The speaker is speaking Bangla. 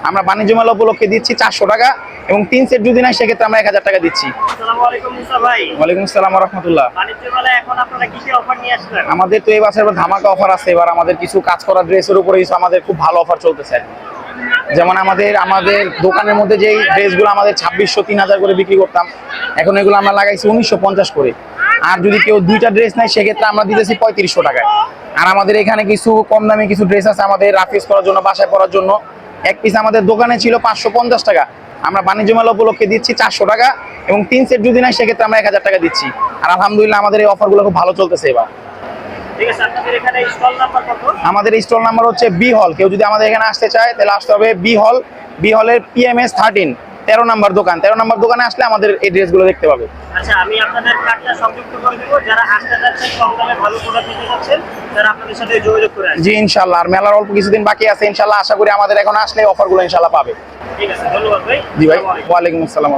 আমরা বাণিজ্য মেলা উপলক্ষে দিচ্ছি 400 টাকা এবং 3 সেট যদি নেয় সেক্ষেত্রে আমরা 1000 টাকা দিচ্ছি। আসসালামু আলাইকুম মুসা ভাই। ওয়ালাইকুম আসসালাম ওয়া রাহমাতুল্লাহ। বাণিজ্য মেলায় এখন আপনারা কি কি অফার নিয়ে আসলেন? আমাদের তো এই বছর ধামাকা অফার আছে। এবার আমাদের কিছু কাজ করা ড্রেসের উপরে কিছু আমাদের খুব ভালো অফার চলতেছে। যেমন আমাদের দোকানের মধ্যে যেই ড্রেসগুলো আমাদের 2600 3000 করে বিক্রি করতাম, এখন এগুলো আমরা লাগাইছি 1950 করে। আর যদি কেউ দুইটা ড্রেস নেয় সেক্ষেত্রে আমরা দিতেছি 3500 টাকায়। আর আমাদের এখানে কিছু কম দামে কিছু ড্রেস আছে আমাদের রাফিজ করার জন্য, বাসায় পরার জন্য। এক পিস আমাদের দোকানে ছিল 550 টাকা, আমরা বাণিজ্য মেলা উপলক্ষে দিচ্ছি 400 টাকা এবং 3 সেট যদি নেয় সেক্ষেত্রে আমরা 1000 টাকা দিচ্ছি। আর আলহামদুলিল্লাহ আমাদের এই অফারগুলো খুব ভালো চলতেছে এবার। ঠিক আছে, আপনাদের এখানে স্টল নাম্বার কত? আমাদের স্টল নাম্বার হচ্ছে বি হল। কেউ যদি আমাদের এখানে আসতে চায় তাহলে আসতে হবে বি হল। বি হলের PMS 13 13 নম্বর দোকান। 13 নম্বর দোকানে আসলে আমাদের এই ড্রেসগুলো দেখতে পাবে। আচ্ছা, আমি আপনাদের কার্ডটা সংযুক্ত করে দেব। যারা আসতে যাচ্ছেন, কম দামে ভালো প্রোডাক্ট নিতে যাচ্ছেন, তারা আপনাদের সাথে যোগাযোগ করে আসবেন। জি ইনশাআল্লাহ। আর মেলার অল্প কিছুদিন বাকি আছে, ইনশাআল্লাহ আশা করি আমাদের এখন আসলে অফারগুলো ইনশাআল্লাহ পাবে। ঠিক আছে, ধন্যবাদ ভাই। জি ভাই, ওয়ালাইকুম আসসালাম।